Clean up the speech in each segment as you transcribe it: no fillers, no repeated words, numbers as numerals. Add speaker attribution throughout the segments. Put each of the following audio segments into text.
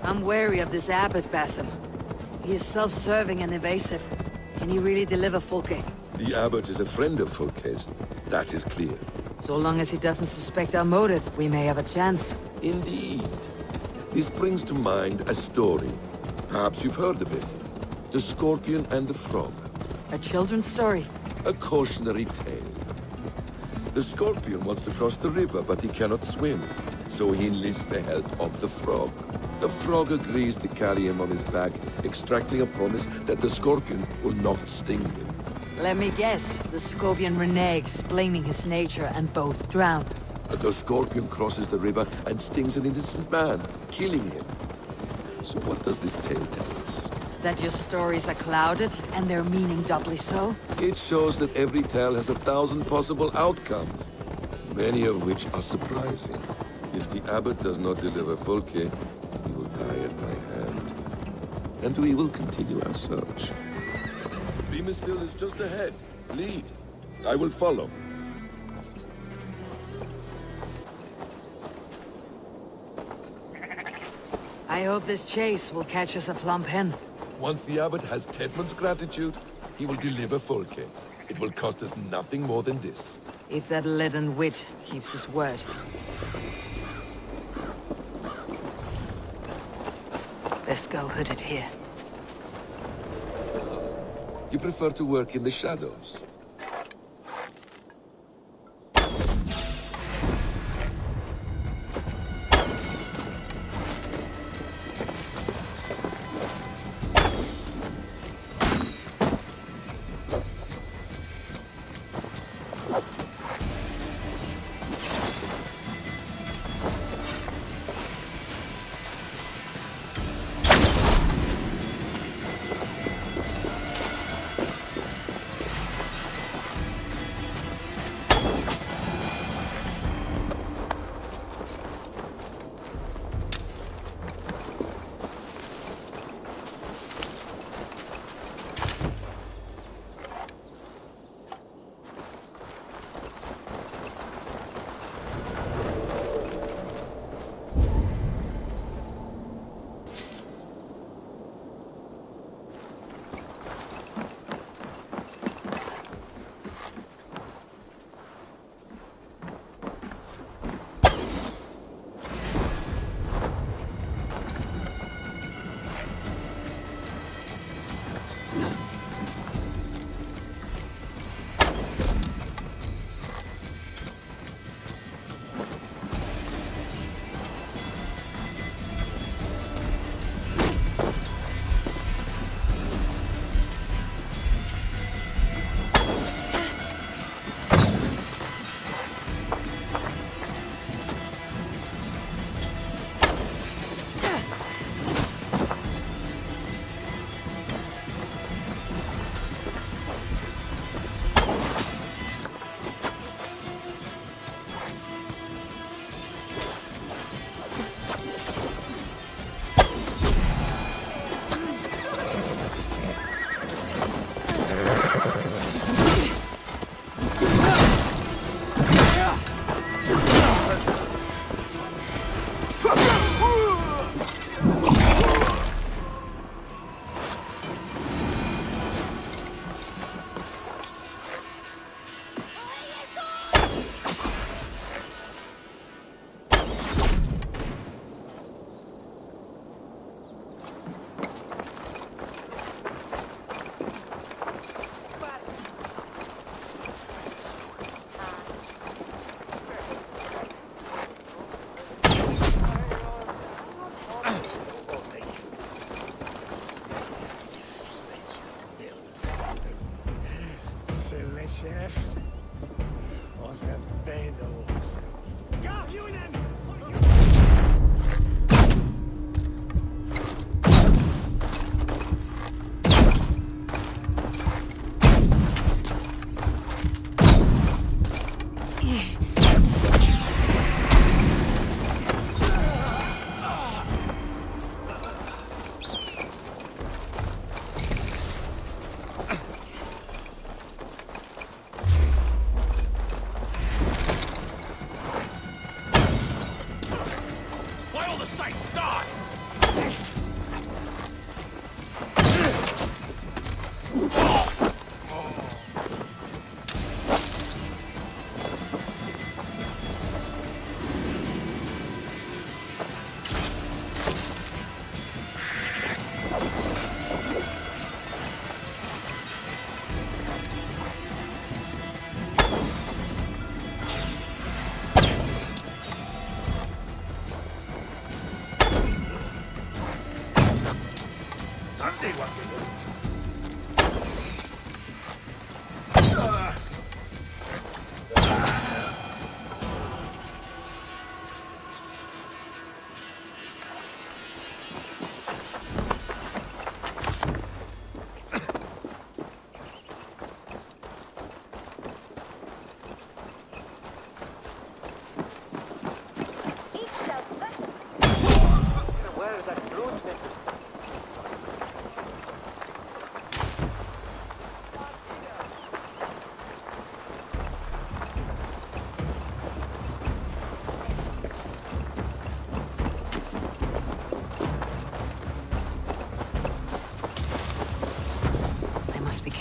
Speaker 1: I'm wary of this abbot, Basim. He is self-serving and evasive. Can he really deliver Fulke?
Speaker 2: The abbot is a friend of Fulke's. That is clear.
Speaker 1: So long as he doesn't suspect our motive, we may have a chance.
Speaker 2: Indeed. This brings to mind a story. Perhaps you've heard of it. The Scorpion and the Frog.
Speaker 1: A children's story?
Speaker 2: A cautionary tale. The Scorpion wants to cross the river, but he cannot swim. So he enlists the help of the Frog. The Frog agrees to carry him on his back, extracting a promise that the Scorpion will not sting him.
Speaker 1: Let me guess. The Scorpion reneges, blaming his nature, and both drown.
Speaker 2: The Scorpion crosses the river and stings an innocent man, killing him. So what does this tale tell us?
Speaker 1: That your stories are clouded, and their meaning doubly so?
Speaker 2: It shows that every tale has 1,000 possible outcomes, many of which are surprising. If the abbot does not deliver Fulke, he will die at my hand. And we will continue our search. Beamisville is just ahead. Lead. I will follow.
Speaker 1: I hope this chase will catch us a plump hen.
Speaker 2: Once the abbot has Tedman's gratitude, he will deliver Fulke. It will cost us nothing more than this.
Speaker 1: If that leaden wit keeps his word. Best go hooded here.
Speaker 2: You prefer to work in the shadows?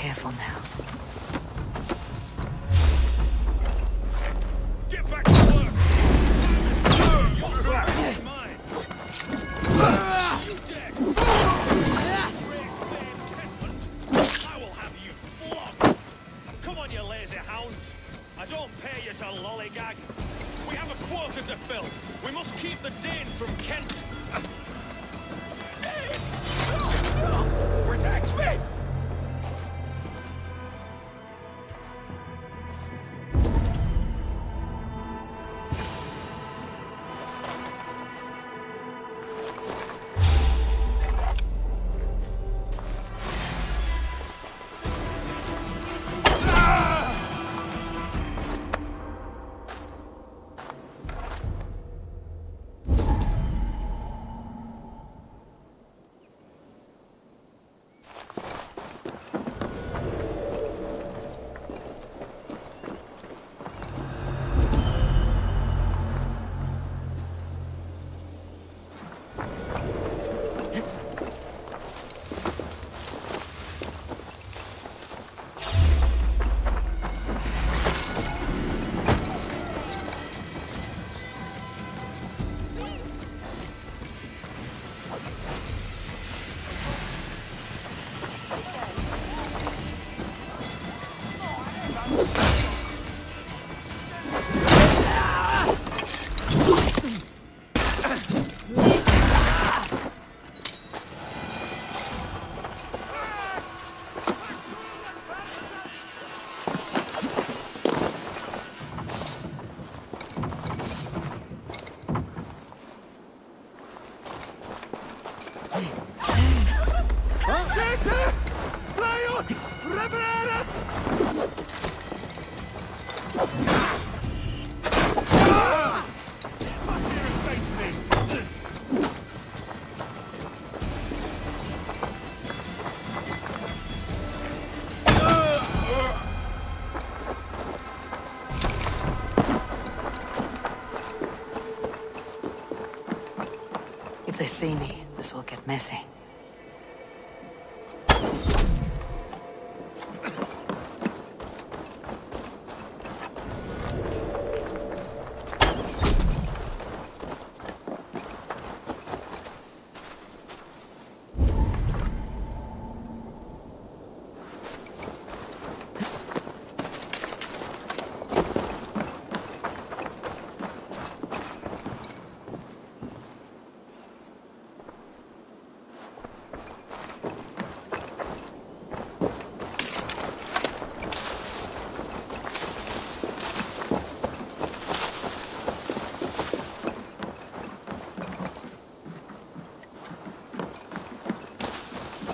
Speaker 1: careful now.
Speaker 3: Get back to work! You're back! Mine! You dead! I will have you flogged! Come on, you lazy hounds! I don't pay you to lollygag! We have a quota to fill! We must keep the Danes from Kent! Protect me!
Speaker 1: If they see me, this will get messy.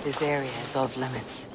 Speaker 1: This area is off limits.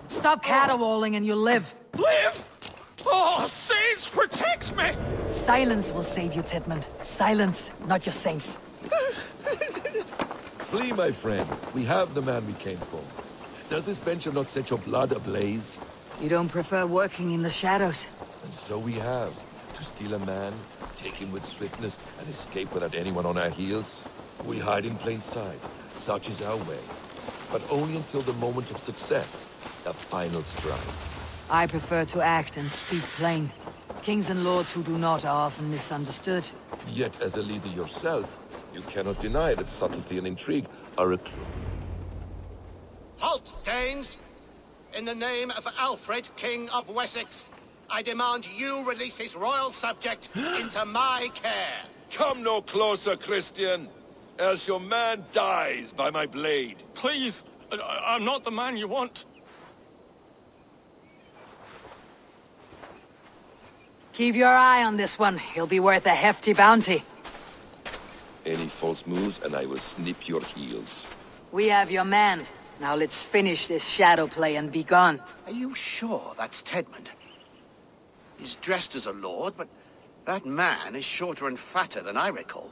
Speaker 1: Stop caterwauling and you'll live.
Speaker 3: Live? Oh, saints, protect me!
Speaker 1: Silence will save you, Tidmund. Silence, not your saints.
Speaker 2: Flee, my friend. We have the man we came for. Does this venture not set your blood ablaze?
Speaker 1: You don't prefer working in the shadows?
Speaker 2: And so we have. To steal a man, take him with swiftness, and escape without anyone on our heels? We hide in plain sight. Such is our way. But only until the moment of success. The final strike.
Speaker 1: I prefer to act and speak plain. Kings and lords who do not are often misunderstood.
Speaker 2: Yet, as a leader yourself, you cannot deny that subtlety and intrigue are a clue.
Speaker 4: Halt, Danes! In the name of Alfred, King of Wessex, I demand you release his royal subject into my care.
Speaker 2: Come no closer, Christian, else your man dies by my blade.
Speaker 3: Please, I'm not the man you want.
Speaker 1: Keep your eye on this one. He'll be worth a hefty bounty.
Speaker 2: Any false moves, and I will snip your heels.
Speaker 1: We have your man. Now let's finish this shadow play and be gone.
Speaker 4: Are you sure that's Tidmund? He's dressed as a lord, but that man is shorter and fatter than I recall.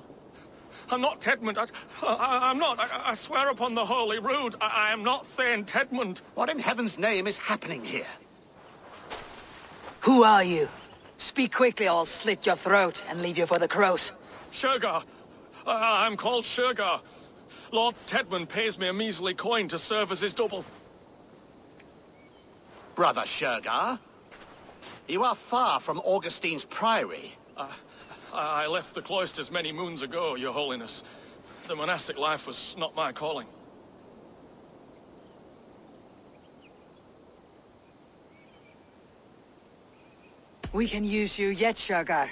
Speaker 3: I'm not Tidmund. I'm not. I swear upon the Holy Rood, I am not Thane Tidmund.
Speaker 4: What in heaven's name is happening here?
Speaker 1: Who are you? Speak quickly or I'll slit your throat and leave you for the crows.
Speaker 3: Shergar. I'm called Shergar. Lord Tidmund pays me a measly coin to serve as his double.
Speaker 4: Brother Shergar? You are far from Augustine's priory.
Speaker 3: I left the cloisters many moons ago, Your Holiness. The monastic life was not my calling.
Speaker 1: We can use you yet, Shergar.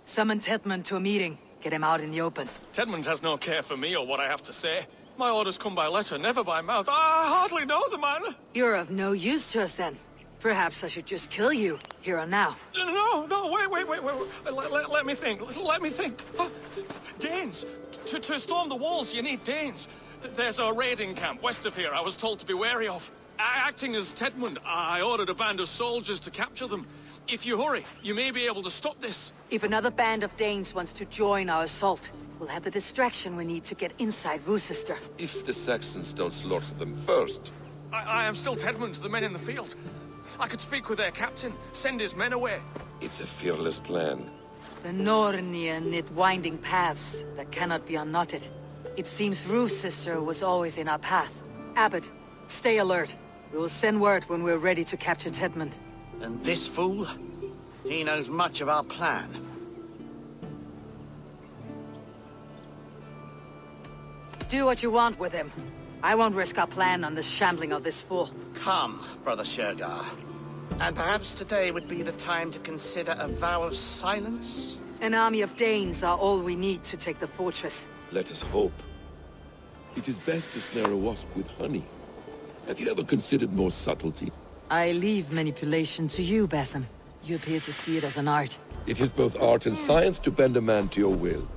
Speaker 1: Summon Tidmund to a meeting. Get him out in the open.
Speaker 3: Tidmund has no care for me or what I have to say. My orders come by letter, never by mouth. I hardly know the man.
Speaker 1: You're of no use to us then. Perhaps I should just kill you, here and now.
Speaker 3: No, wait. Let me think. Danes. To storm the walls, you need Danes. There's a raiding camp west of here I was told to be wary of. Acting as Tidmund, I ordered a band of soldiers to capture them. If you hurry, you may be able to stop this.
Speaker 1: If another band of Danes wants to join our assault, we'll have the distraction we need to get inside Rochester.
Speaker 2: If the Saxons don't slaughter them first.
Speaker 3: I am still Tidmund to the men in the field. I could speak with their captain, send his men away.
Speaker 2: It's a fearless plan.
Speaker 1: The Nornia knit winding paths that cannot be unknotted. It seems Rochester was always in our path. Abbot, stay alert. We will send word when we're ready to capture Tidmund.
Speaker 4: And this fool? he knows much of our plan.
Speaker 1: Do what you want with him. I won't risk our plan on the shambling of this fool.
Speaker 4: Come, Brother Shergar. And perhaps today would be the time to consider a vow of silence?
Speaker 1: An army of Danes are all we need to take the fortress.
Speaker 2: Let us hope. It is best to snare a wasp with honey. Have you ever considered more subtlety?
Speaker 1: I leave manipulation to you, Basim. You appear to see it as an art.
Speaker 2: It is both art and science to bend a man to your will.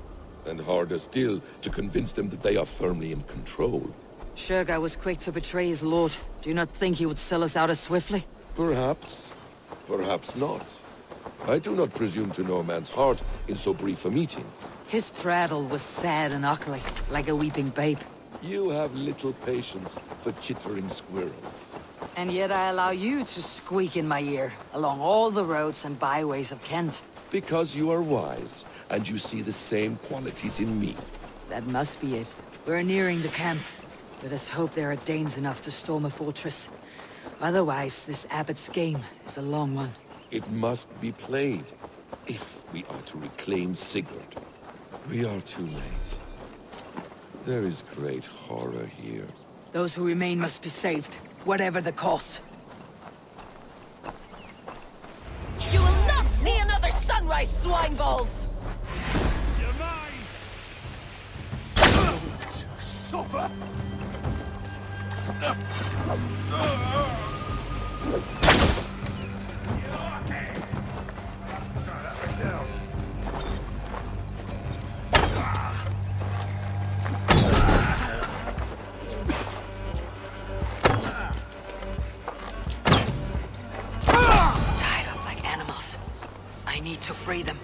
Speaker 2: And harder still, to convince them that they are firmly in control.
Speaker 1: Shergar was quick to betray his lord. Do you not think he would sell us out as swiftly?
Speaker 2: Perhaps. Perhaps not. I do not presume to know a man's heart in so brief a meeting.
Speaker 1: His prattle was sad and ugly, like a weeping babe.
Speaker 2: You have little patience for chittering squirrels.
Speaker 1: And yet I allow you to squeak in my ear, along all the roads and byways of Kent.
Speaker 2: Because you are wise, and you see the same qualities in me.
Speaker 1: That must be it. We're nearing the camp. Let us hope there are Danes enough to storm a fortress. Otherwise, this abbot's game is a long one.
Speaker 2: It must be played, if we are to reclaim Sigurd. We are too late. There is great horror here.
Speaker 1: Those who remain must be saved, whatever the cost.
Speaker 5: You will not see another sunrise, swine balls!
Speaker 3: You're mine! Suffer!
Speaker 1: Tied up like animals. I need to free them.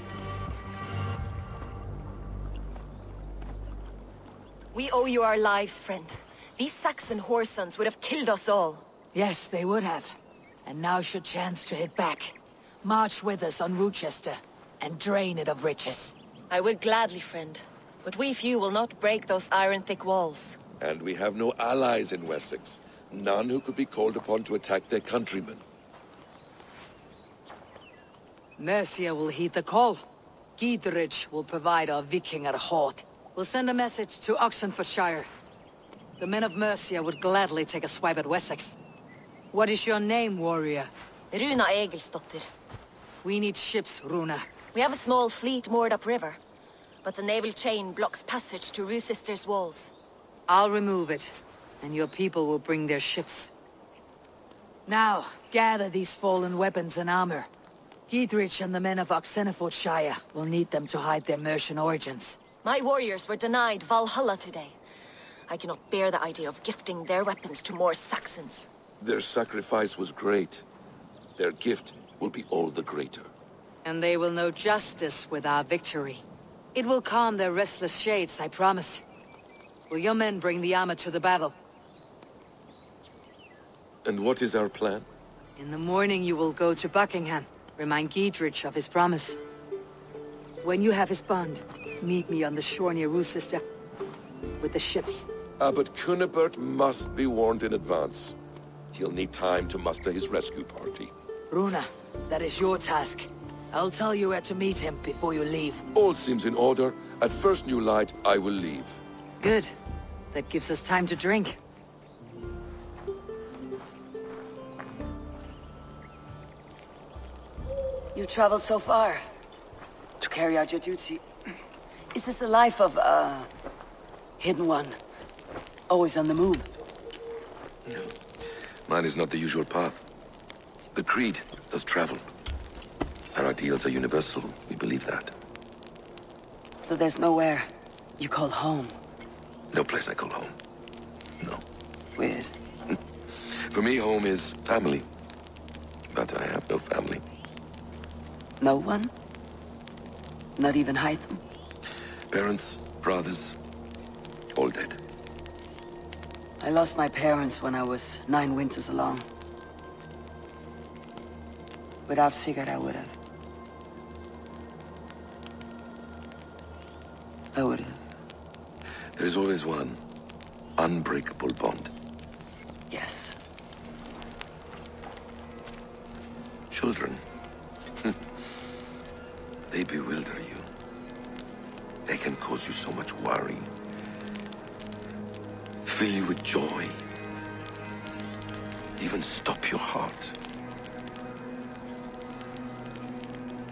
Speaker 5: We owe you our lives, friend. These Saxon whoresons would have killed us all.
Speaker 1: Yes, they would have. And now should chance to hit back. March with us on Rochester, and drain it of riches.
Speaker 5: I would gladly, friend. But we few will not break those iron-thick walls.
Speaker 2: And we have no allies in Wessex. None who could be called upon to attack their countrymen.
Speaker 1: Mercia will heed the call. Gidrich will provide our Vikingar hoard. We'll send a message to Oxenfordshire. The men of Mercia would gladly take a swipe at Wessex. What is your name, warrior?
Speaker 5: Runa Egilsdotter.
Speaker 1: We need ships, Runa.
Speaker 5: We have a small fleet moored upriver, but a naval chain blocks passage to Rochester's walls.
Speaker 1: I'll remove it, and your people will bring their ships. Now, gather these fallen weapons and armor. Gidrich and the men of Oxenfordshire will need them to hide their Mercian origins.
Speaker 5: My warriors were denied Valhalla today. I cannot bear the idea of gifting their weapons to more Saxons.
Speaker 2: Their sacrifice was great. Their gift will be all the greater.
Speaker 1: And they will know justice with our victory. It will calm their restless shades, I promise. Will your men bring the armor to the battle?
Speaker 2: And what is our plan?
Speaker 1: In the morning you will go to Buckingham. Remind Gidrich of his promise. When you have his bond, meet me on the shore near Rochester with the ships.
Speaker 2: Abbot Cunibert must be warned in advance. He'll need time to muster his rescue party.
Speaker 1: Runa, that is your task. I'll tell you where to meet him before you leave.
Speaker 2: All seems in order. At first new light, I will leave.
Speaker 1: Good. That gives us time to drink. You traveled so far to carry out your duty. Is this the life of hidden one? Always on the move?
Speaker 2: No. Mine is not the usual path. The Creed does travel. Our ideals are universal, we believe that.
Speaker 1: So there's nowhere you call home?
Speaker 2: No place I call home. No.
Speaker 1: Weird.
Speaker 2: For me, home is family. But I have no family.
Speaker 1: No one? Not even Hytham?
Speaker 2: Parents, brothers, all dead.
Speaker 1: I lost my parents when I was 9 winters along. Without Sigurd, I would have. I would have.
Speaker 2: There is always one unbreakable bond.
Speaker 1: Yes.
Speaker 2: Children. They bewilder you. They can cause you so much worry. Fill you with joy. Even stop your heart.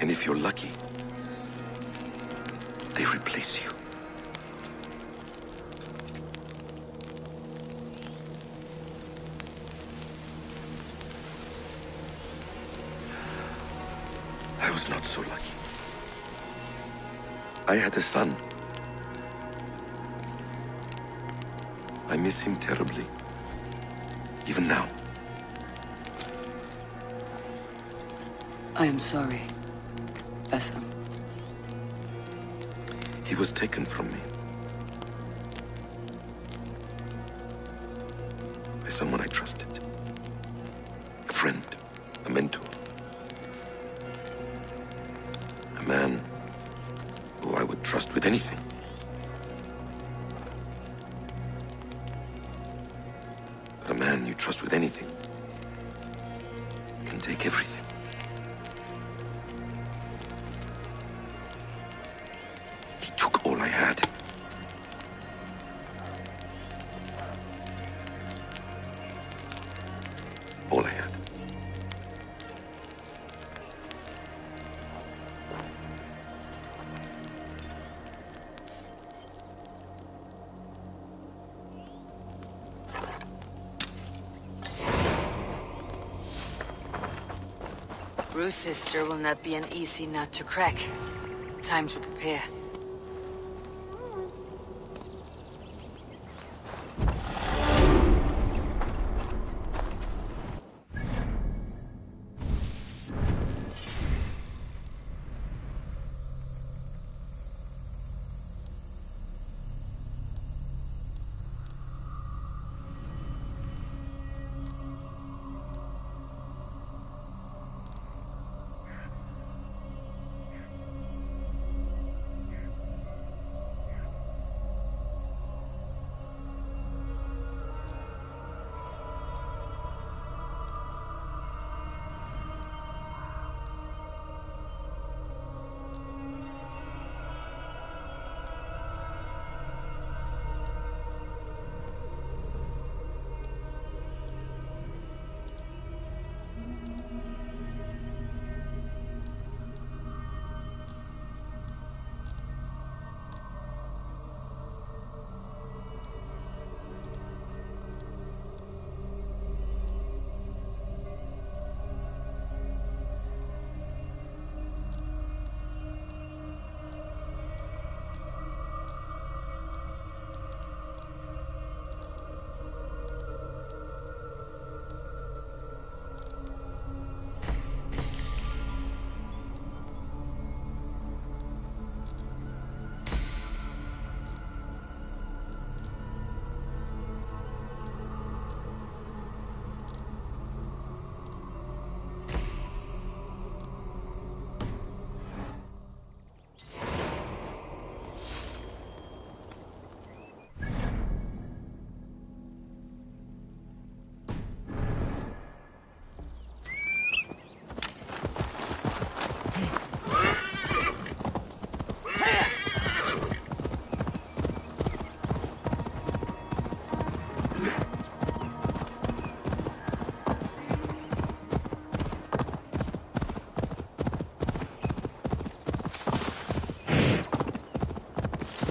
Speaker 2: And if you're lucky, they replace you. I was not so lucky. I had a son. I miss him terribly. Even now.
Speaker 1: I am sorry, Essa.
Speaker 2: He was taken from me. By someone I trusted. A friend, a mentor. A man who I would trust with anything. But a man you trust with anything can take everything. He took all I had. All I had.
Speaker 1: Bruce's sister will not be an easy nut to crack. Time to prepare.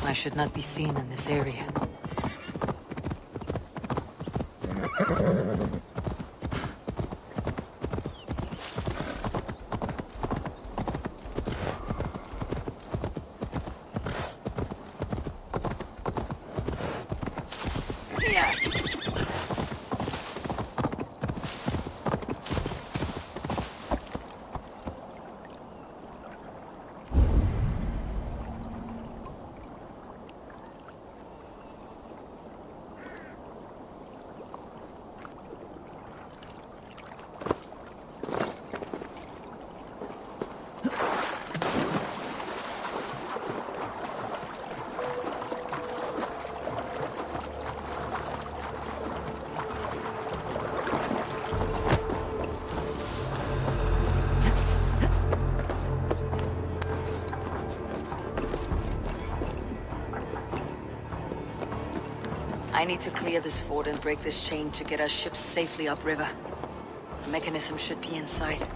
Speaker 1: I should not be seen in this area. I need to clear this fort and break this chain to get our ships safely upriver. The mechanism should be inside.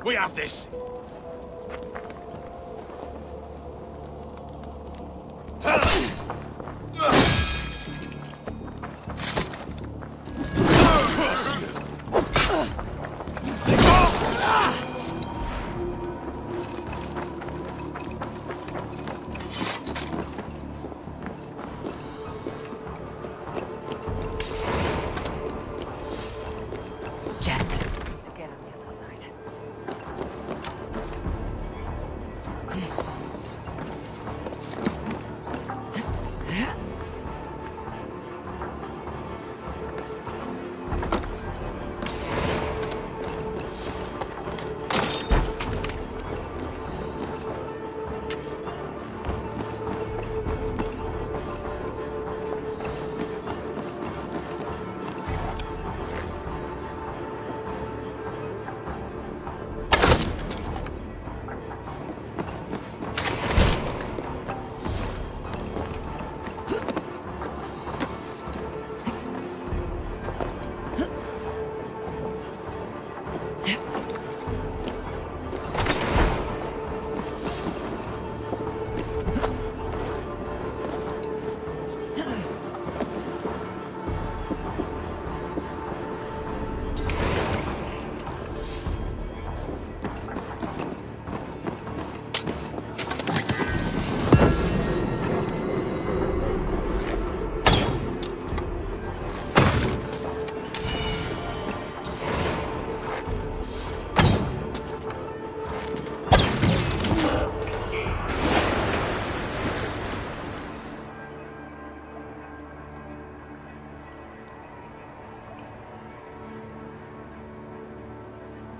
Speaker 3: We have this!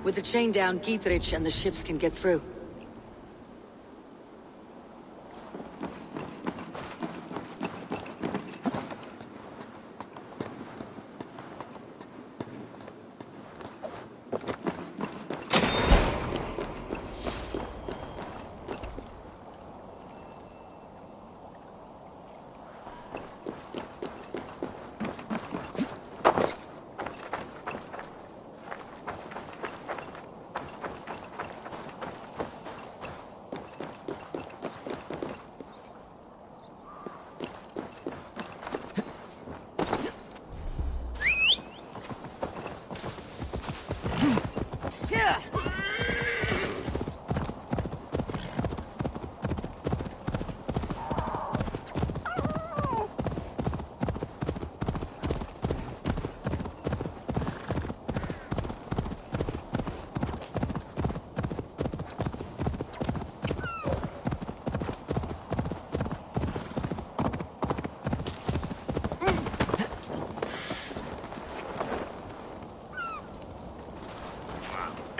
Speaker 1: With the chain down, Gietrich and the ships can get through.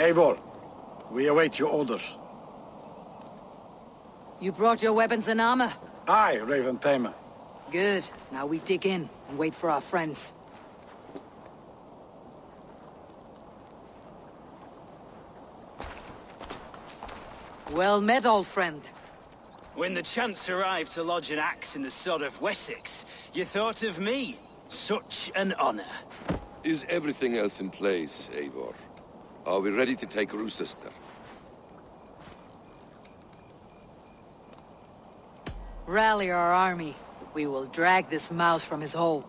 Speaker 6: Eivor, we await your orders.
Speaker 1: You brought your weapons and armor?
Speaker 6: Aye, Raven Tamer.
Speaker 1: Good. Now we dig in and wait for our friends. Well met, old friend.
Speaker 7: When the chance arrived to lodge an axe in the sod of Wessex, you thought of me. Such an honor.
Speaker 2: Is everything else in place, Eivor? Are we ready to take Rochester?
Speaker 1: Rally our army. We will drag this mouse from his hole.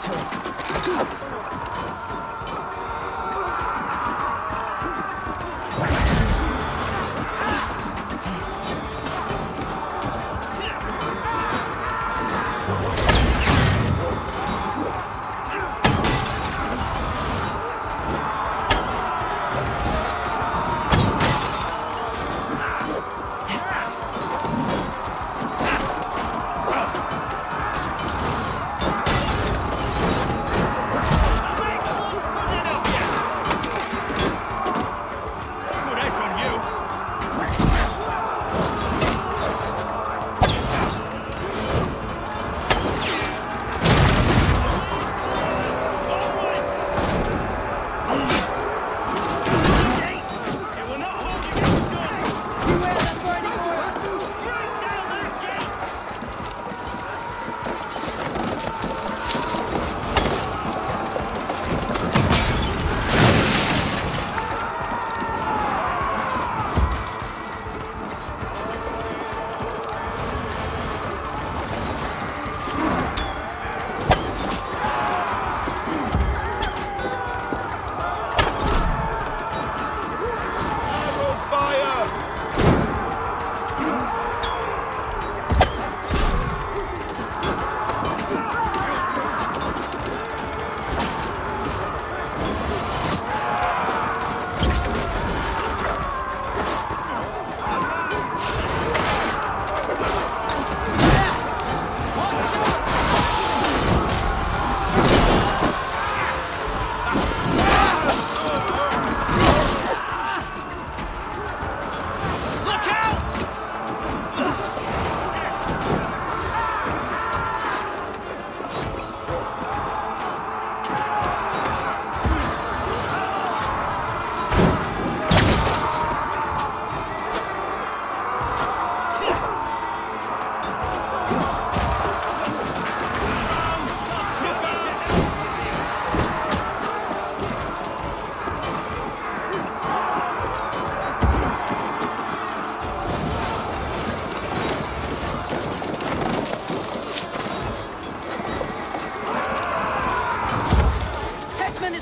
Speaker 1: to it.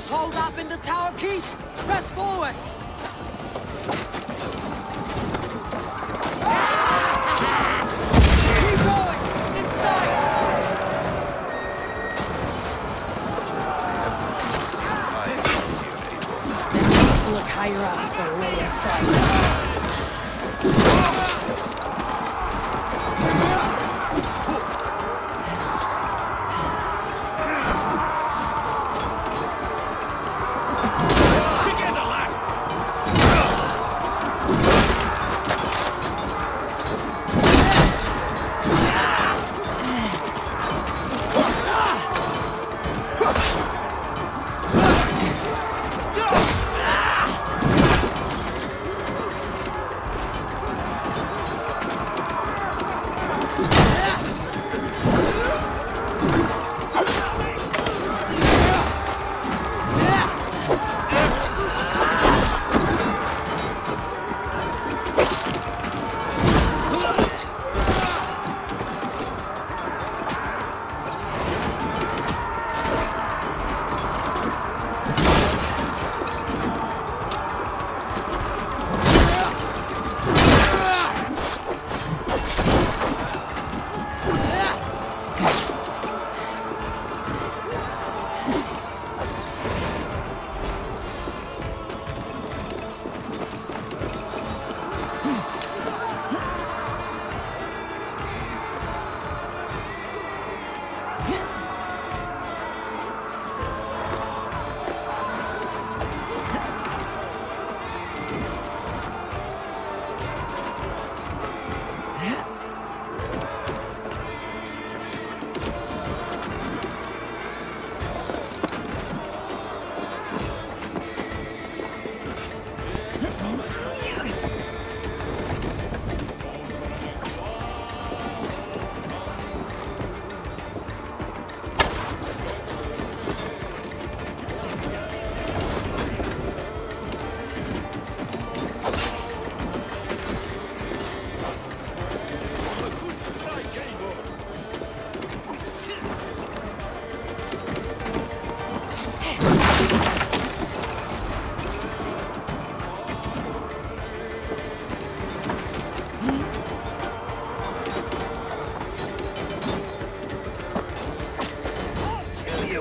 Speaker 1: Hold up in the tower key. Press forward. Keep going. In sight. Let's look higher up for a way in sight.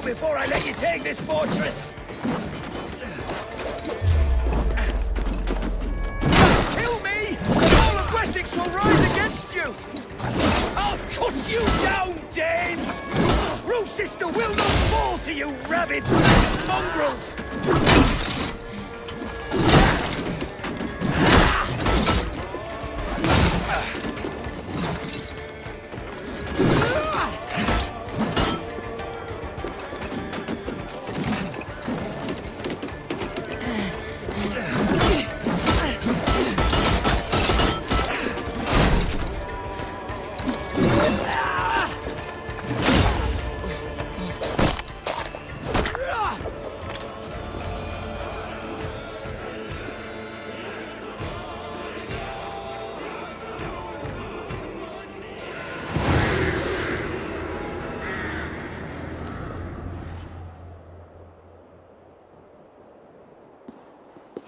Speaker 8: before I let you take this fortress! Kill me, and all of Wessex will rise against you! I'll cut you down, Dane! Rochester will not fall to you, rabid mongrels!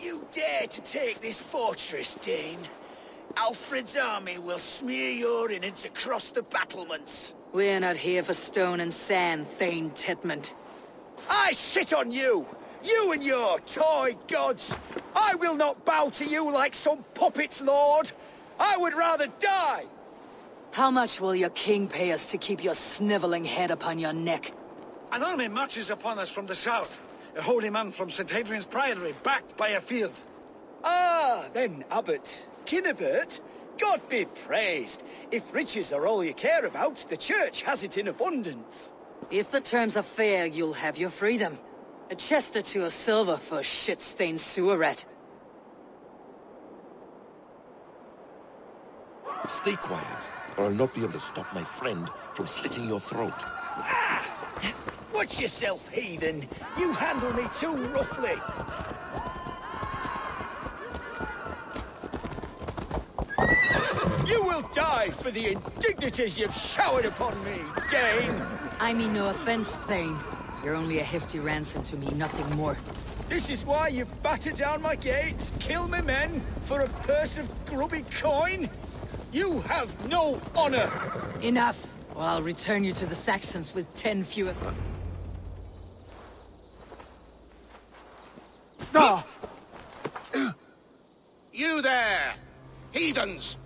Speaker 8: You dare to take this fortress, Dane? Alfred's army will smear your innards across the battlements.
Speaker 1: We're not here for stone and sand, Thane Tedmund.
Speaker 8: I shit on you! You and your toy gods! I will not bow to you like some puppet's lord! I would rather die!
Speaker 1: How much will your king pay us to keep your sniveling head upon your neck?
Speaker 6: An army marches upon us from the south. A holy man from St. Hadrian's Priory, backed by a field.
Speaker 8: Ah, then, Abbot. Kinnebert, God be praised. If riches are all you care about, the church has it in abundance.
Speaker 1: If the terms are fair, you'll have your freedom. A chest or two of silver for a shit-stained sewer rat.
Speaker 2: Stay quiet, or I'll not be able to stop my friend from slitting your throat.
Speaker 8: Watch yourself, heathen. You handle me too roughly. You will die for the indignities you've showered upon me, Dane.
Speaker 1: I mean no offense, Thane. You're only a hefty ransom to me, nothing more.
Speaker 8: This is why you batter down my gates, kill my men, for a purse of grubby coin? You have no honor!
Speaker 1: Enough, or I'll return you to the Saxons with 10 fewer...
Speaker 8: No!
Speaker 4: You there, heathens!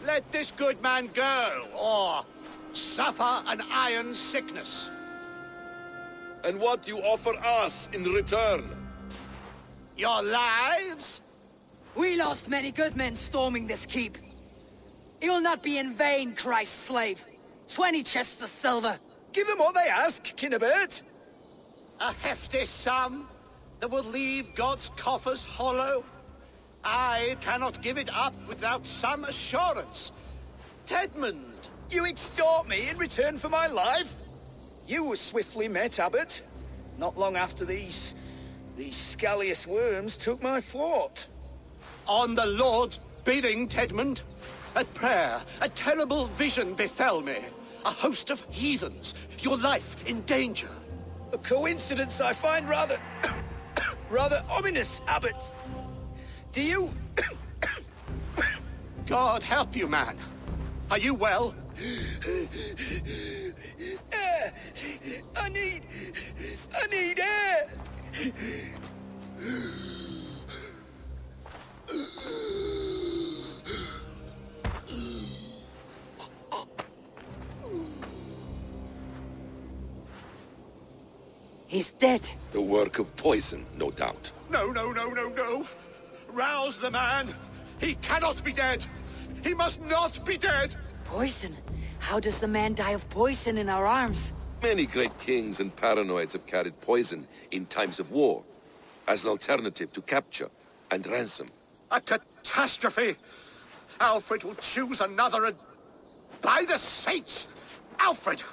Speaker 4: Let this good man go, or suffer an iron sickness.
Speaker 2: And what do you offer us in return?
Speaker 4: Your lives?
Speaker 1: We lost many good men storming this keep. It will not be in vain, Christ's slave. 20 chests of silver.
Speaker 8: Give them what they ask, Kinnebert.
Speaker 4: A hefty sum that will leave God's coffers hollow? I cannot give it up without some assurance. Tedmund!
Speaker 8: You extort me in return for my life? You were swiftly met, Abbot. Not long after these scallious worms took my fort.
Speaker 4: On the Lord's bidding, Tedmund. At prayer, a terrible vision befell me. A host of heathens, your life in danger.
Speaker 8: A coincidence I find rather... rather ominous, Abbot. Do you...
Speaker 4: God help you, man. Are you well?
Speaker 8: Air! I need air!
Speaker 1: He's dead.
Speaker 2: The work of poison, no doubt.
Speaker 4: No. Rouse the man. He cannot be dead. He must not be dead.
Speaker 1: Poison? How does the man die of poison in our arms?
Speaker 2: Many great kings and paranoids have carried poison in times of war, as an alternative to capture and ransom.
Speaker 4: A catastrophe. Alfred will choose another and... By the saints! Alfred!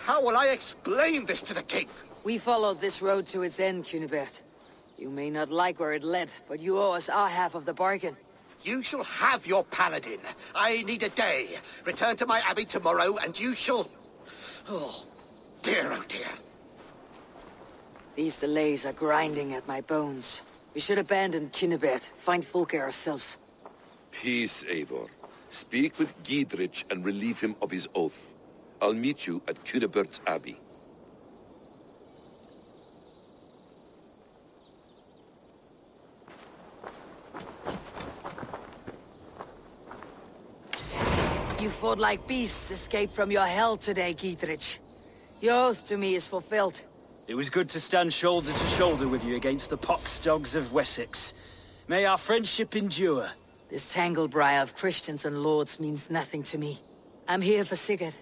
Speaker 4: How will I explain this to the king?
Speaker 1: We followed this road to its end, Cunibert. You may not like where it led, but you owe us our half of the bargain.
Speaker 4: You shall have your paladin. I need a day. Return to my abbey tomorrow, and you shall... Oh dear.
Speaker 1: These delays are grinding at my bones. We should abandon Cunibert, find Fulke ourselves.
Speaker 2: Peace, Eivor. Speak with Giedrich and relieve him of his oath. I'll meet you at Cunibert's Abbey.
Speaker 1: fought like beasts escaped from your hell today, Gietrich. Your oath to me is fulfilled.
Speaker 7: It was good to stand shoulder to shoulder with you against the pox dogs of Wessex. May our friendship endure.
Speaker 1: This tanglebriar of Christians and lords means nothing to me. I'm here for Sigurd.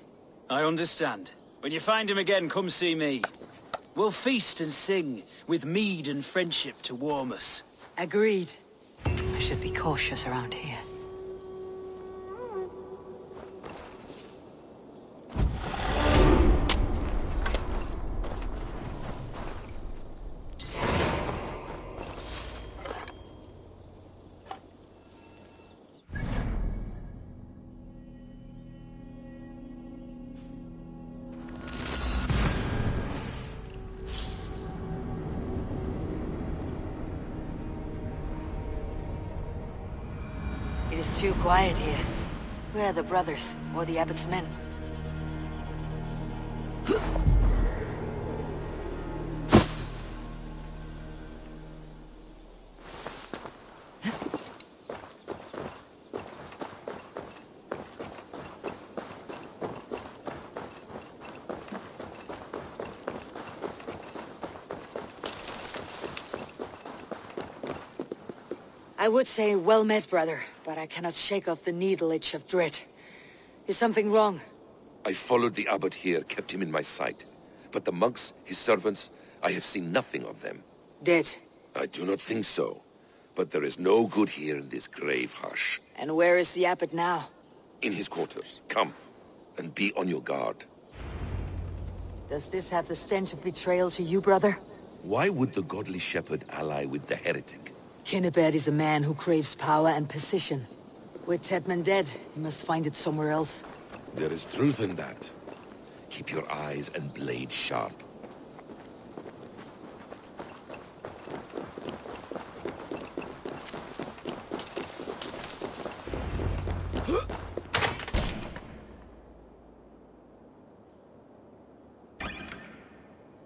Speaker 7: I understand. When you find him again, come see me. We'll feast and sing, with mead and friendship to warm us.
Speaker 1: Agreed. I should be cautious around here. It is too quiet here. Where are the brothers, or the abbot's men? I would say well met, brother, but I cannot shake off the needle itch of dread. Is something wrong?
Speaker 2: I followed the abbot here, kept him in my sight. But the monks, his servants, I have seen nothing of them.
Speaker 1: Dead.
Speaker 2: I do not think so. But there is no good here in this grave hush.
Speaker 1: And where is the abbot now?
Speaker 2: In his quarters. Come, and be on your guard.
Speaker 1: Does this have the stench of betrayal to you, brother?
Speaker 2: Why would the godly shepherd ally with the heretic?
Speaker 1: Kinnebert is a man who craves power and position. With Tedman dead, he must find it somewhere else.
Speaker 2: There is truth in that. Keep your eyes and blade sharp.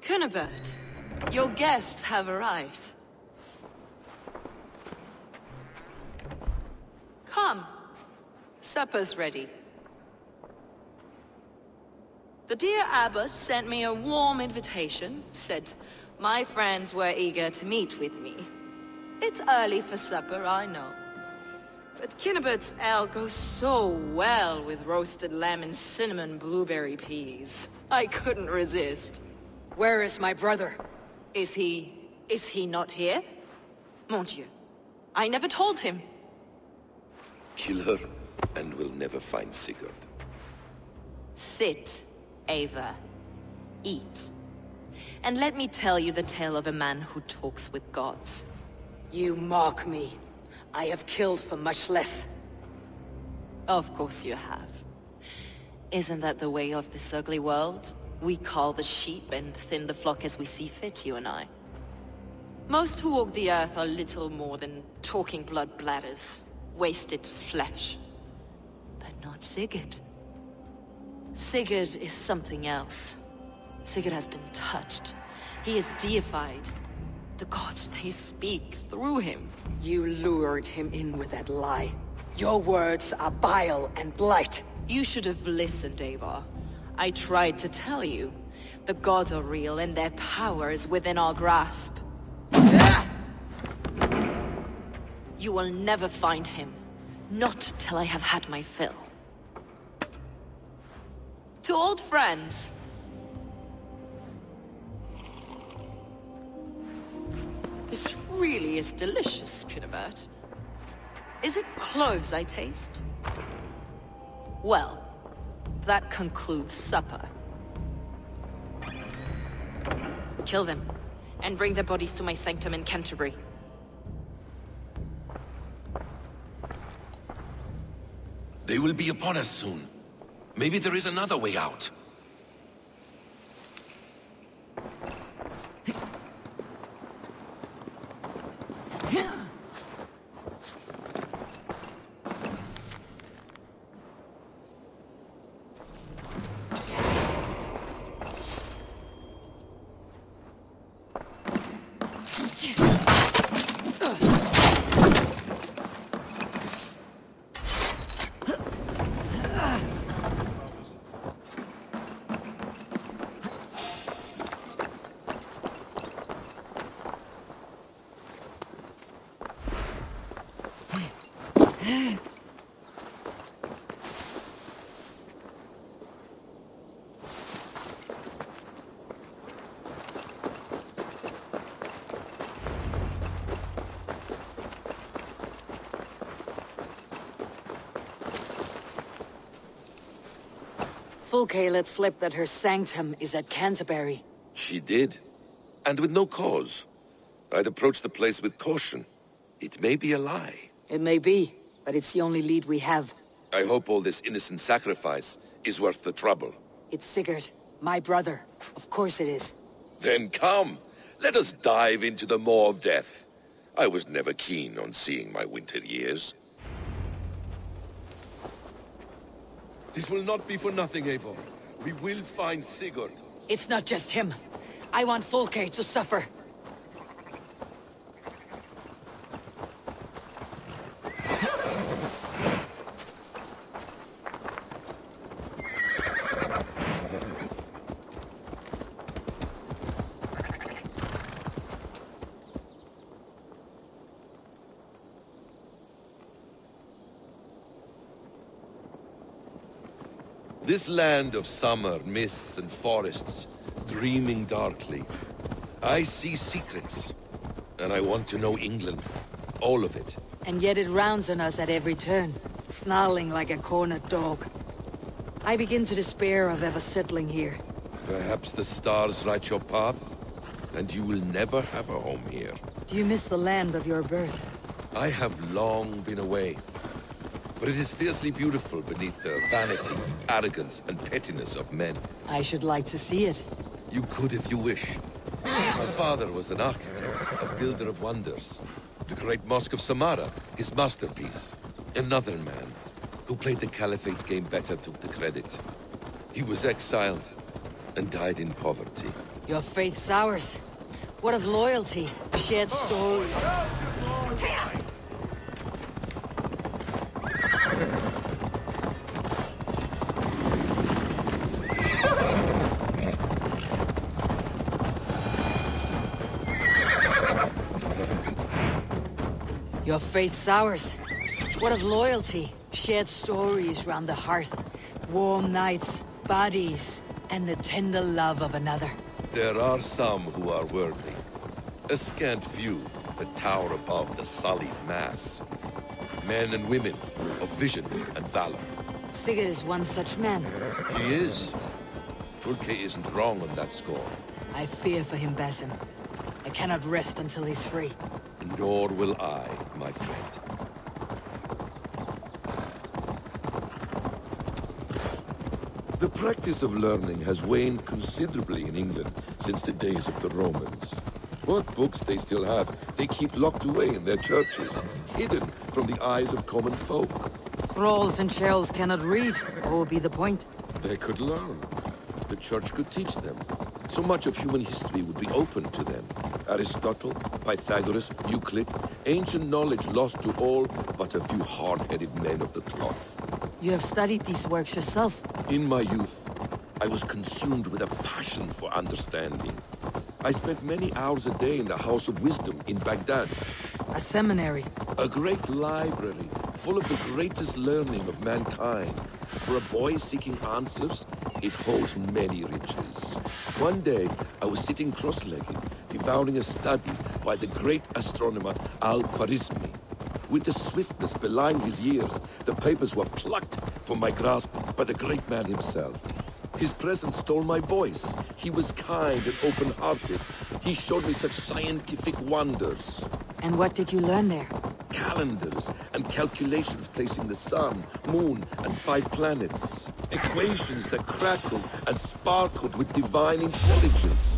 Speaker 9: Kinnebert, your guests have arrived. Come. Supper's ready. The dear abbot sent me a warm invitation, said my friends were eager to meet with me. It's early for supper, I know. But Kinnebert's ale goes so well with roasted lamb and cinnamon blueberry peas. I couldn't resist.
Speaker 1: Where is my brother?
Speaker 9: Is he not here? Mon Dieu. I never told him.
Speaker 2: Kill her, and we'll never find Sigurd.
Speaker 9: Sit, Ava. Eat. And let me tell you the tale of a man who talks with gods.
Speaker 1: You mock me. I have killed for much less.
Speaker 9: Of course you have. Isn't that the way of this ugly world? We cull the sheep and thin the flock as we see fit, you and I. Most who walk the earth are little more than talking blood bladders. Wasted flesh. But not Sigurd. Sigurd is something else. Sigurd has been touched. He is deified. The gods, they speak through him.
Speaker 1: You lured him in with that lie. Your words are bile and blight.
Speaker 9: You should have listened, Ava. I tried to tell you. The gods are real and their power is within our grasp. You will never find him. Not till I have had my fill. To old friends. This really is delicious, Kinnebert. Is it cloves I taste? Well, that concludes supper. Kill them, and bring their bodies to my sanctum in Canterbury.
Speaker 2: They will be upon us soon. Maybe there is another way out.
Speaker 1: Fulke let slip that her sanctum is at Canterbury.
Speaker 2: She did. And with no cause. I'd approach the place with caution. It may be a lie.
Speaker 1: It may be, but it's the only lead we have.
Speaker 2: I hope all this innocent sacrifice is worth the trouble.
Speaker 1: It's Sigurd, my brother. Of course it is.
Speaker 2: Then come, let us dive into the maw of death. I was never keen on seeing my winter years. This will not be for nothing, Eivor. We will find Sigurd.
Speaker 1: It's not just him. I want Fulke to suffer.
Speaker 2: This land of summer, mists and forests, dreaming darkly. I see secrets, and I want to know England. All of it.
Speaker 1: And yet it rounds on us at every turn, snarling like a cornered dog. I begin to despair of ever settling here.
Speaker 2: Perhaps the stars write your path, and you will never have a home here.
Speaker 1: Do you miss the land of your birth?
Speaker 2: I have long been away. But it is fiercely beautiful beneath the vanity, arrogance, and pettiness of men.
Speaker 1: I should like to see it.
Speaker 2: You could if you wish. My father was an architect, a builder of wonders. The great Mosque of Samarra, his masterpiece. Another man, who played the Caliphate's game better, took the credit. He was exiled, and died in poverty.
Speaker 1: Your faith sours. What of loyalty? Shared stories. Your faith sours. What of loyalty? Shared stories round the hearth. Warm nights, bodies, and the tender love of another.
Speaker 2: There are some who are worthy. A scant few that tower above the sullied mass. Men and women of vision and valor.
Speaker 1: Sigurd is one such man.
Speaker 2: He is. Fulke isn't wrong on that score.
Speaker 1: I fear for him, Basim. I cannot rest until he's free.
Speaker 2: Nor will I, my friend. The practice of learning has waned considerably in England since the days of the Romans. What books they still have, they keep locked away in their churches, hidden from the eyes of common folk.
Speaker 1: Thralls and churls cannot read. What would be the point?
Speaker 2: They could learn. The church could teach them. So much of human history would be open to them. Aristotle, Pythagoras, Euclid, ancient knowledge lost to all but a few hard-headed men of the cloth.
Speaker 1: You have studied these works yourself.
Speaker 2: In my youth, I was consumed with a passion for understanding. I spent many hours a day in the House of Wisdom in Baghdad.
Speaker 1: A seminary.
Speaker 2: A great library, full of the greatest learning of mankind. For a boy seeking answers, it holds many riches. One day, I was sitting cross-legged, devouring a study by the great astronomer Al-Khwarizmi. With the swiftness belying his years, the papers were plucked from my grasp by the great man himself. His presence stole my voice. He was kind and open-hearted. He showed me such scientific wonders.
Speaker 1: And what did you learn there?
Speaker 2: Calendars and calculations placing the sun, moon, and 5 planets. Equations that crackled and sparkled with divine intelligence.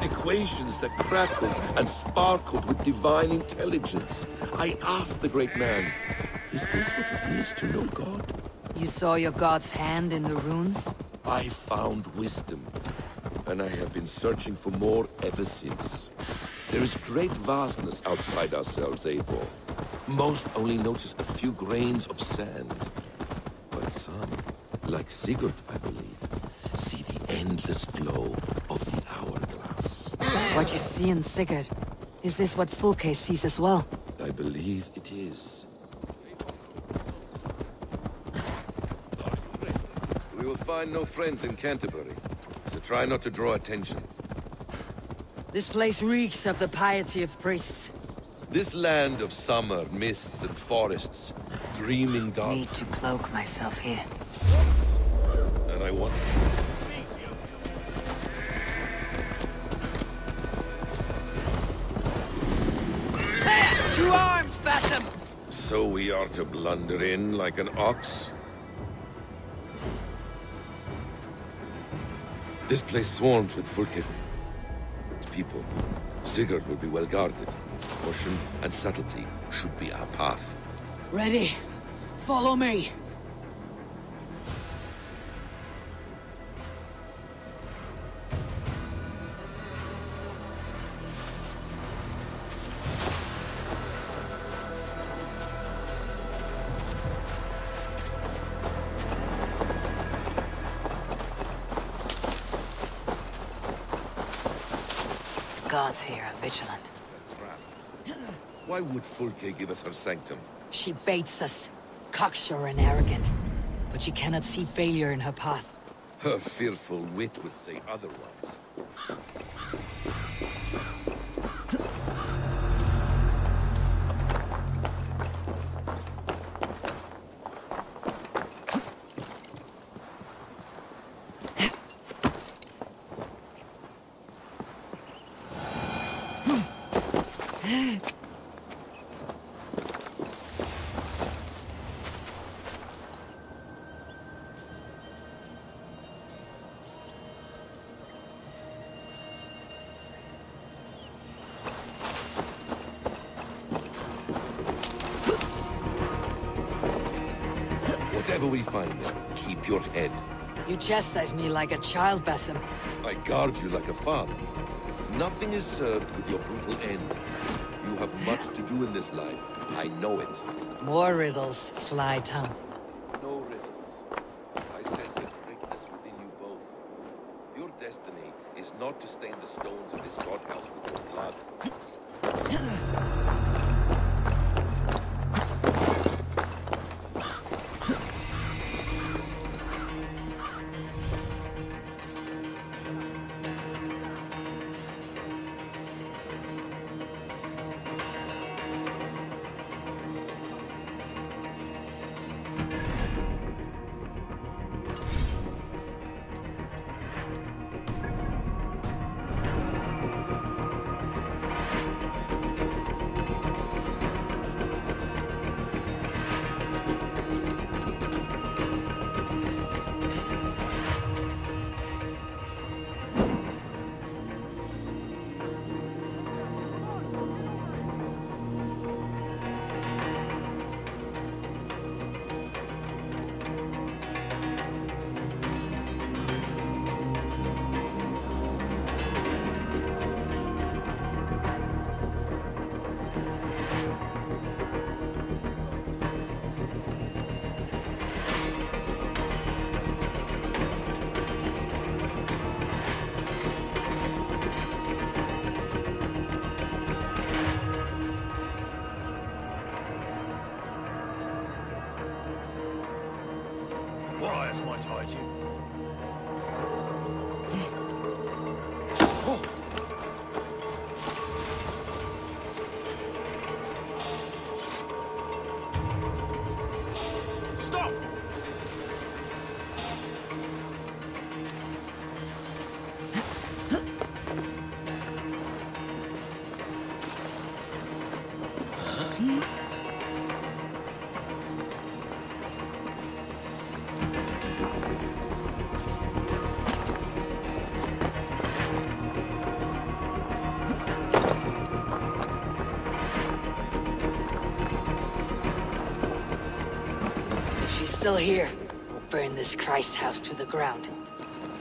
Speaker 2: Equations that crackled and sparkled with divine intelligence. I asked the great man, is this what it is to know God?
Speaker 1: You saw your god's hand in the runes?
Speaker 2: I found wisdom, and I have been searching for more ever since. There is great vastness outside ourselves, Eivor. Most only notice a few grains of sand. But some, like Sigurd, I believe, see the endless flow of the hourglass.
Speaker 1: What you see in Sigurd, is this what Fulke sees as well?
Speaker 2: I believe it is. We will find no friends in Canterbury, so try not to draw attention.
Speaker 1: This place reeks of the piety of priests.
Speaker 2: This land of summer, mists and forests, dreaming dark.
Speaker 1: Need to cloak myself here.
Speaker 2: And I want...
Speaker 1: To arms, Basim!
Speaker 2: So we are to blunder in like an ox? This place swarms with Fulke. Its people. Sigurd will be well guarded. Caution and subtlety should be our path.
Speaker 1: Ready. Follow me. Gods here are vigilant.
Speaker 2: Why would Fulke give us her sanctum?
Speaker 1: She baits us, cocksure and arrogant. But she cannot see failure in her path.
Speaker 2: Her fearful wit would say otherwise. Whatever we find there, keep your head.
Speaker 1: You chastise me like a child, Basim.
Speaker 2: I guard you like a father. Nothing is served with your brutal end. You have much to do in this life. I know it.
Speaker 1: More riddles, sly tongue.
Speaker 2: No riddles. I sense a greatness within you both. Your destiny is not to stain the stones of this godhouse with your blood.
Speaker 3: Briars might hide you. Stop!
Speaker 1: She's still here. We'll burn this Christ house to the ground.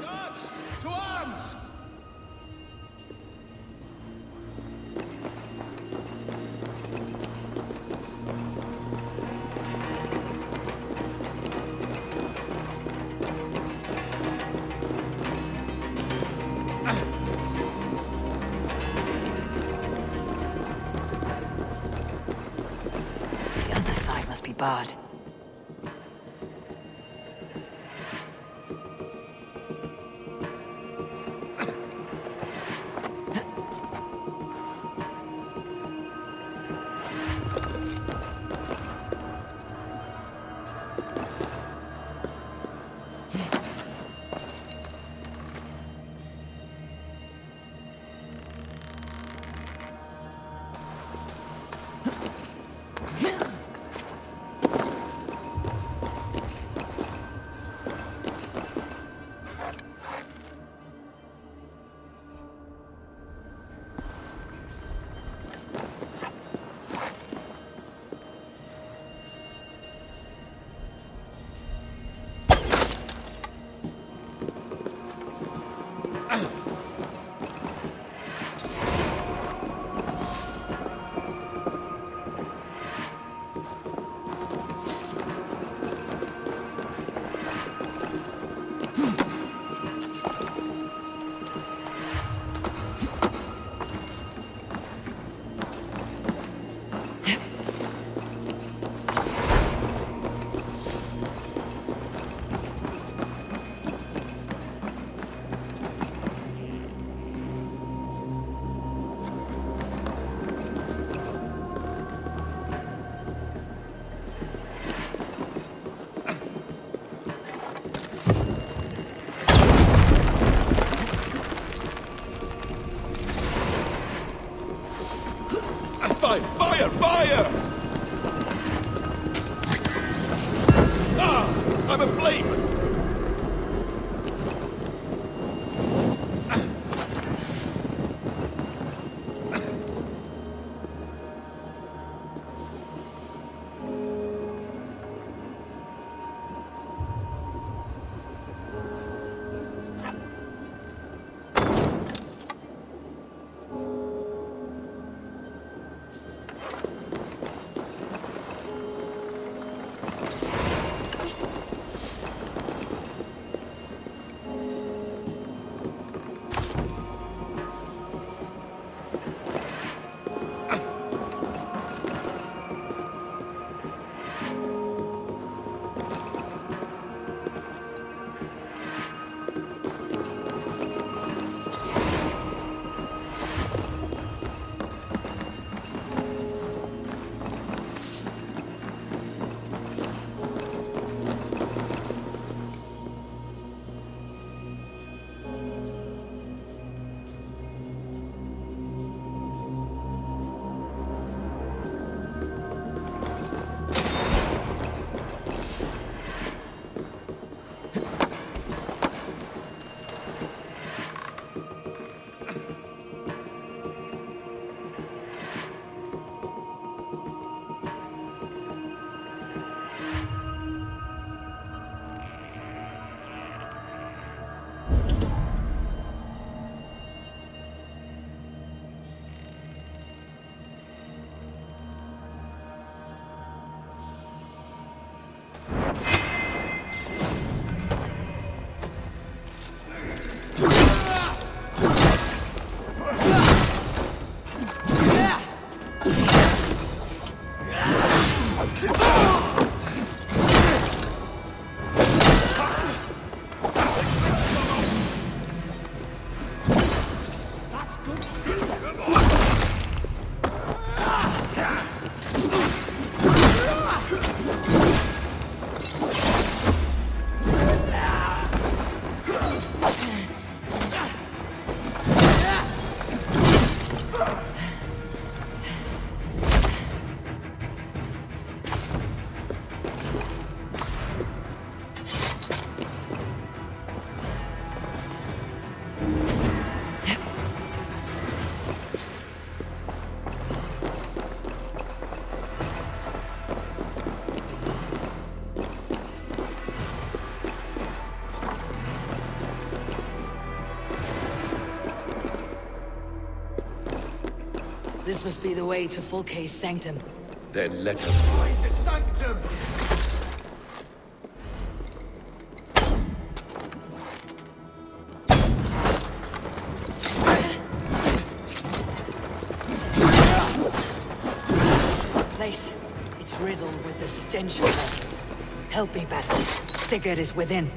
Speaker 6: Guards, to arms!
Speaker 1: The other side must be barred.
Speaker 2: Wi-Fi! Fire! Fire! Ah! I'm aflame!
Speaker 1: This must be the way to Fulke's sanctum.
Speaker 2: Then let us find the sanctum!
Speaker 1: This place, it's riddled with the stench of it. Help me, Basil. Sigurd is within.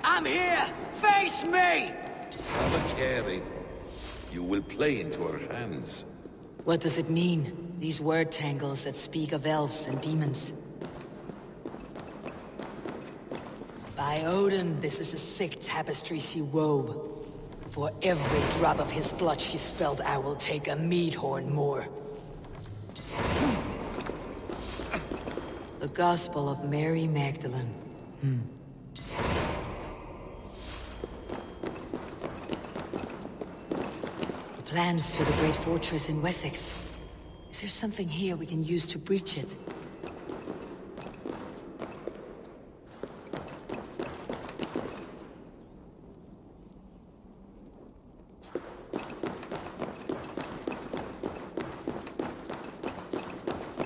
Speaker 1: I'm here! Face me!
Speaker 2: Have a care, Eivor. You will play into our hands.
Speaker 1: What does it mean? These word tangles that speak of elves and demons. By Odin, this is a sick tapestry she wove. For every drop of his blood she spilled, I will take a meat horn more. The Gospel of Mary Magdalene. Plans to the great fortress in Wessex. Is there something here we can use to breach it?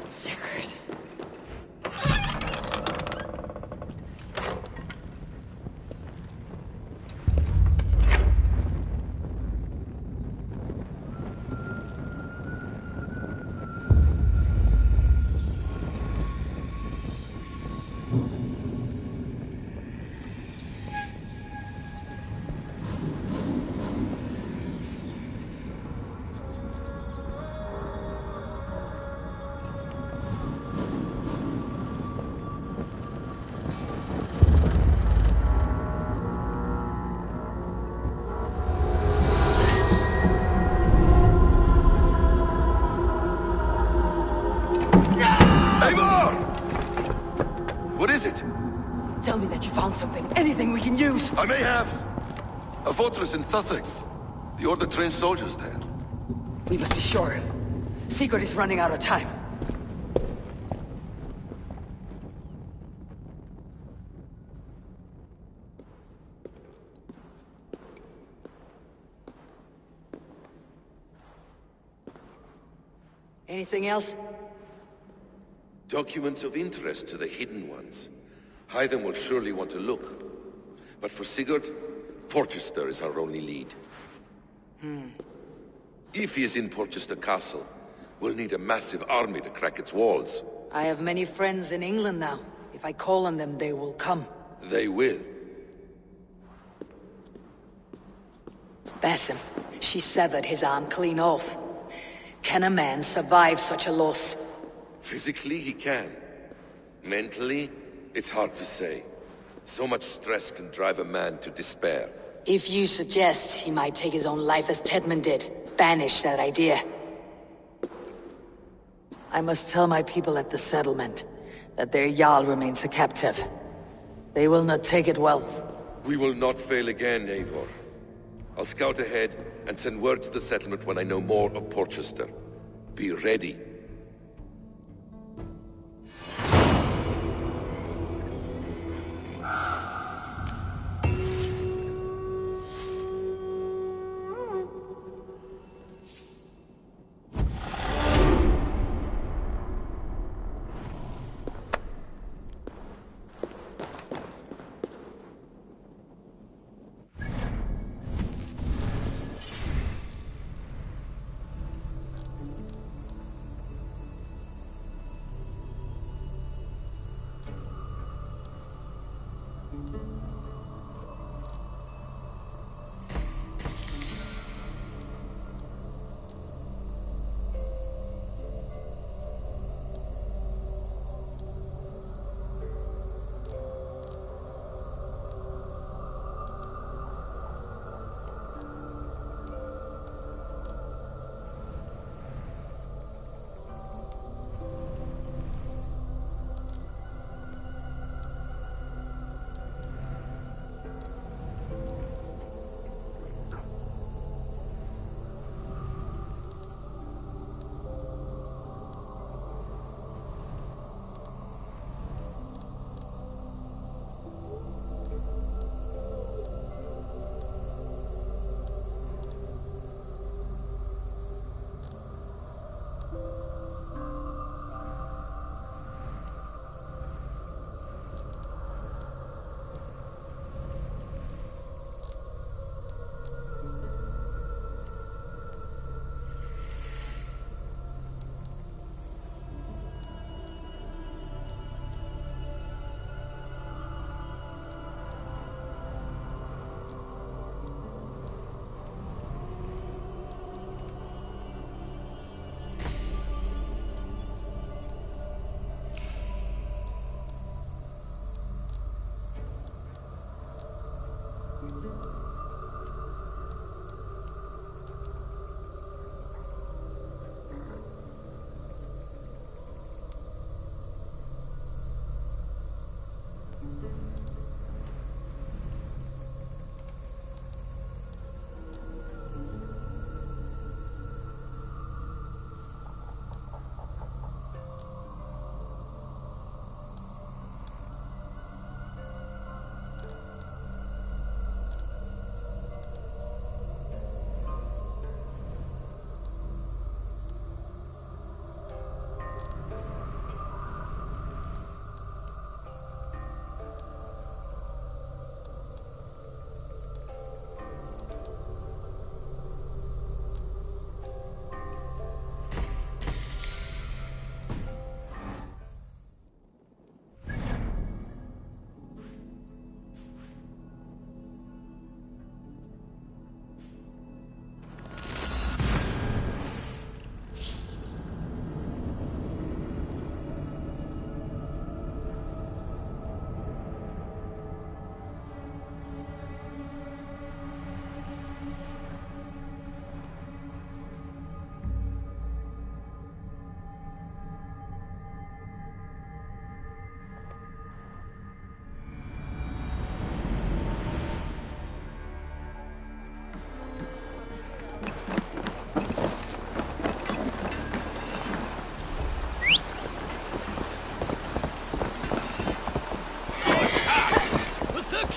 Speaker 1: Sigurd. Tell me that you found something. Anything we can use.
Speaker 2: I may have. A fortress in Sussex. The Order trained soldiers there.
Speaker 1: We must be sure. Secret is running out of time. Anything else?
Speaker 2: Documents of interest to the Hidden Ones. Hythen will surely want to look. But for Sigurd, Porchester is our only lead. If he is in Porchester Castle, we'll need a massive army to crack its walls.
Speaker 1: I have many friends in England now. If I call on them, they will come.
Speaker 2: They will.
Speaker 1: Basim, she severed his arm clean off. Can a man survive such a loss?
Speaker 2: Physically, he can. Mentally, it's hard to say. So much stress can drive a man to despair.
Speaker 1: If you suggest he might take his own life as Tedman did, banish that idea. I must tell my people at the settlement that their Jarl remains a captive. They will not take it well.
Speaker 2: We will not fail again, Eivor. I'll scout ahead and send word to the settlement when I know more of Porchester. Be ready.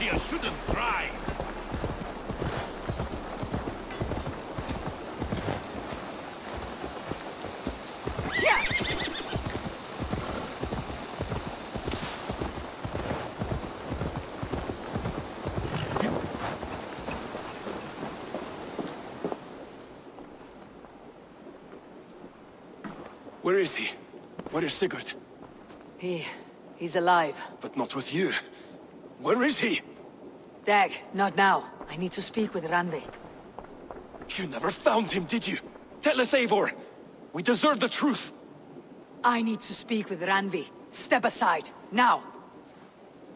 Speaker 3: Mercia shouldn't thrive.
Speaker 8: Where is he? Where is Sigurd?
Speaker 1: He's alive.
Speaker 8: But not with you. Where is he?
Speaker 1: Dag, not now. I need to speak with Randvi.
Speaker 8: You never found him, did you? Tell us, Eivor. We deserve the truth.
Speaker 1: I need to speak with Randvi. Step aside, now.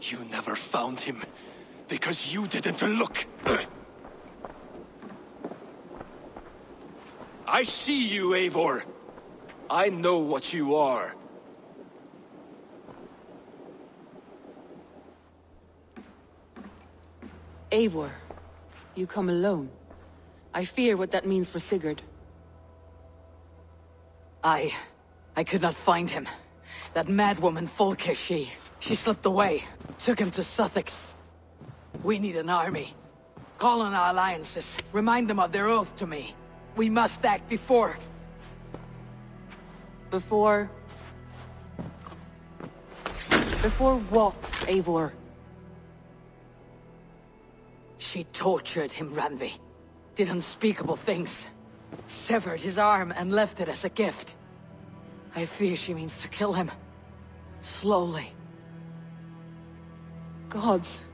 Speaker 8: You never found him, because you didn't look. I see you, Eivor. I know what you are.
Speaker 10: Eivor, you come alone. I fear what that means for Sigurd.
Speaker 1: I could not find him. That madwoman Folke, she slipped away. Took him to Sussex. We need an army. Call on our alliances. Remind them of their oath to me. We must act before...
Speaker 10: Before what, Eivor?
Speaker 1: She tortured him, Randvi. Did unspeakable things. Severed his arm and left it as a gift. I fear she means to kill him. Slowly.
Speaker 10: Gods,